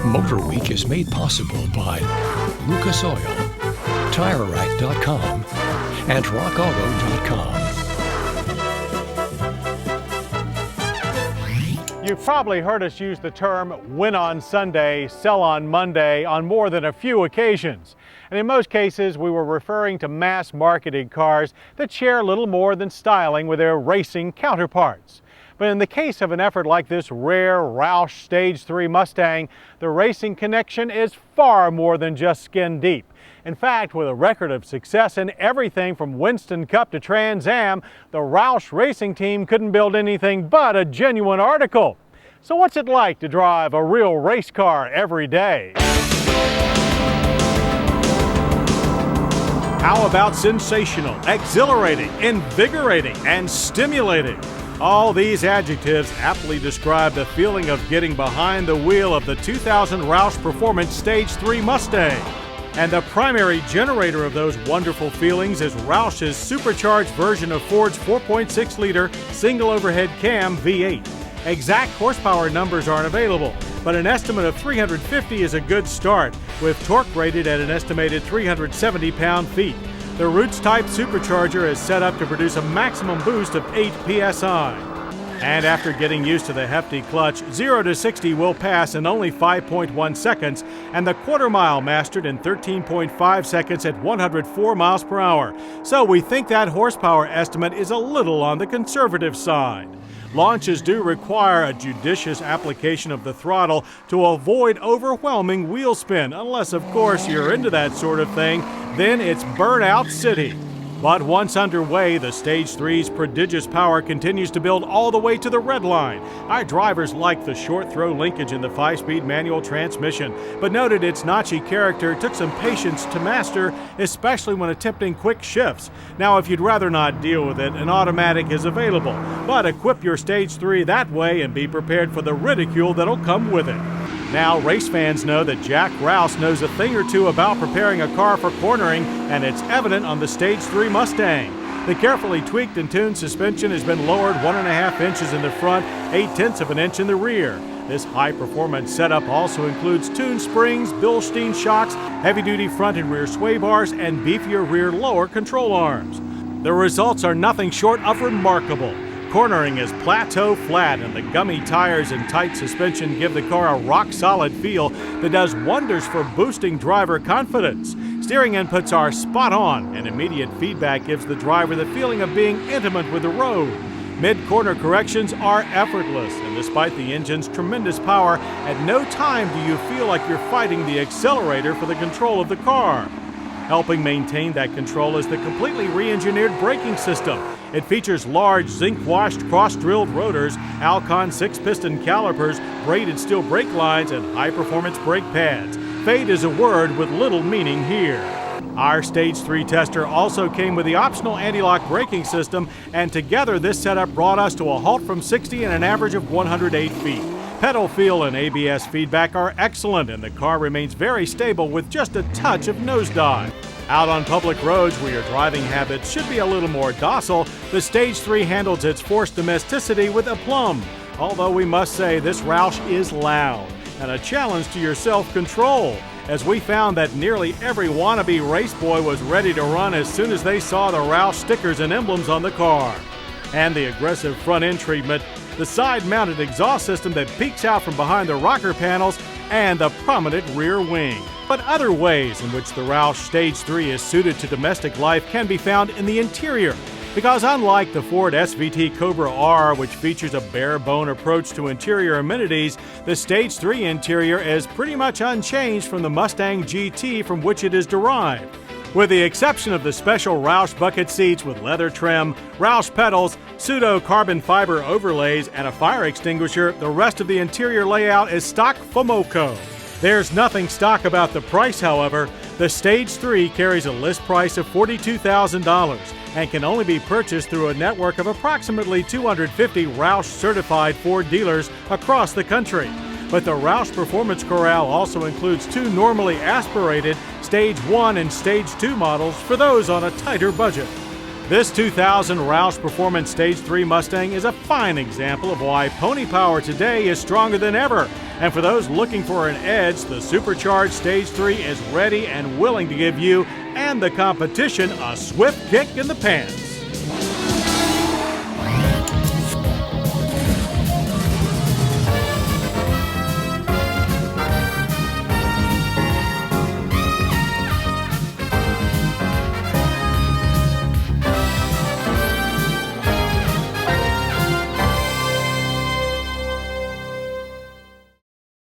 MotorWeek is made possible by Lucas Oil, TireRack.com, and RockAuto.com. You've probably heard us use the term win on Sunday, sell on Monday on more than a few occasions. And in most cases, we were referring to mass-marketed cars that share little more than styling with their racing counterparts. But in the case of an effort like this rare Roush Stage 3 Mustang, the racing connection is far more than just skin deep. In fact, with a record of success in everything from Winston Cup to Trans Am, the Roush racing team couldn't build anything but a genuine article. So what's it like to drive a real race car every day? How about sensational, exhilarating, invigorating, and stimulating? All these adjectives aptly describe the feeling of getting behind the wheel of the 2000 Roush Performance Stage 3 Mustang. And the primary generator of those wonderful feelings is Roush's supercharged version of Ford's 4.6-liter single overhead cam V8. Exact horsepower numbers aren't available, but an estimate of 350 is a good start, with torque rated at an estimated 370 pound-feet. The Roots-type supercharger is set up to produce a maximum boost of 8 psi. And after getting used to the hefty clutch, 0 to 60 will pass in only 5.1 seconds, and the quarter mile mastered in 13.5 seconds at 104 miles per hour. So we think that horsepower estimate is a little on the conservative side. Launches do require a judicious application of the throttle to avoid overwhelming wheel spin, unless of course you're into that sort of thing, then it's Burnout City. But once underway, the Stage 3's prodigious power continues to build all the way to the red line. Our drivers liked the short throw linkage in the 5-speed manual transmission, but noted its notchy character took some patience to master, especially when attempting quick shifts. Now, if you'd rather not deal with it, an automatic is available, but equip your Stage 3 that way and be prepared for the ridicule that'll come with it. Now, race fans know that Jack Roush knows a thing or two about preparing a car for cornering, and it's evident on the Stage 3 Mustang. The carefully tweaked and tuned suspension has been lowered 1.5 inches in the front, 0.8 of an inch in the rear. This high-performance setup also includes tuned springs, Bilstein shocks, heavy-duty front and rear sway bars, and beefier rear lower control arms. The results are nothing short of remarkable. Cornering is plateau flat, and the gummy tires and tight suspension give the car a rock-solid feel that does wonders for boosting driver confidence. Steering inputs are spot on, and immediate feedback gives the driver the feeling of being intimate with the road. Mid-corner corrections are effortless, and despite the engine's tremendous power, at no time do you feel like you're fighting the accelerator for the control of the car. Helping maintain that control is the completely re-engineered braking system. It features large zinc-washed cross-drilled rotors, Alcon 6-piston calipers, braided steel brake lines, and high-performance brake pads. Fade is a word with little meaning here. Our Stage 3 tester also came with the optional anti-lock braking system, and together this setup brought us to a halt from 60 and an average of 108 feet. Pedal feel and ABS feedback are excellent, and the car remains very stable with just a touch of nosedive. Out on public roads where your driving habits should be a little more docile, the Stage 3 handles its forced domesticity with aplomb. Although we must say this Roush is loud and a challenge to your self-control, as we found that nearly every wannabe race boy was ready to run as soon as they saw the Roush stickers and emblems on the car. And the aggressive front-end treatment, the side-mounted exhaust system that peeks out from behind the rocker panels, and the prominent rear wing. But other ways in which the Roush Stage 3 is suited to domestic life can be found in the interior, because unlike the Ford SVT Cobra R, which features a bare-bone approach to interior amenities, the Stage 3 interior is pretty much unchanged from the Mustang GT from which it is derived. With the exception of the special Roush bucket seats with leather trim, Roush pedals, pseudo-carbon fiber overlays, and a fire extinguisher, the rest of the interior layout is stock FOMOCO. There's nothing stock about the price, however. The Stage 3 carries a list price of $42,000 and can only be purchased through a network of approximately 250 Roush certified Ford dealers across the country. But the Roush Performance Corral also includes two normally aspirated Stage 1 and Stage 2 models for those on a tighter budget. This 2000 Roush Performance Stage 3 Mustang is a fine example of why pony power today is stronger than ever. And for those looking for an edge, the supercharged Stage 3 is ready and willing to give you and the competition a swift kick in the pants.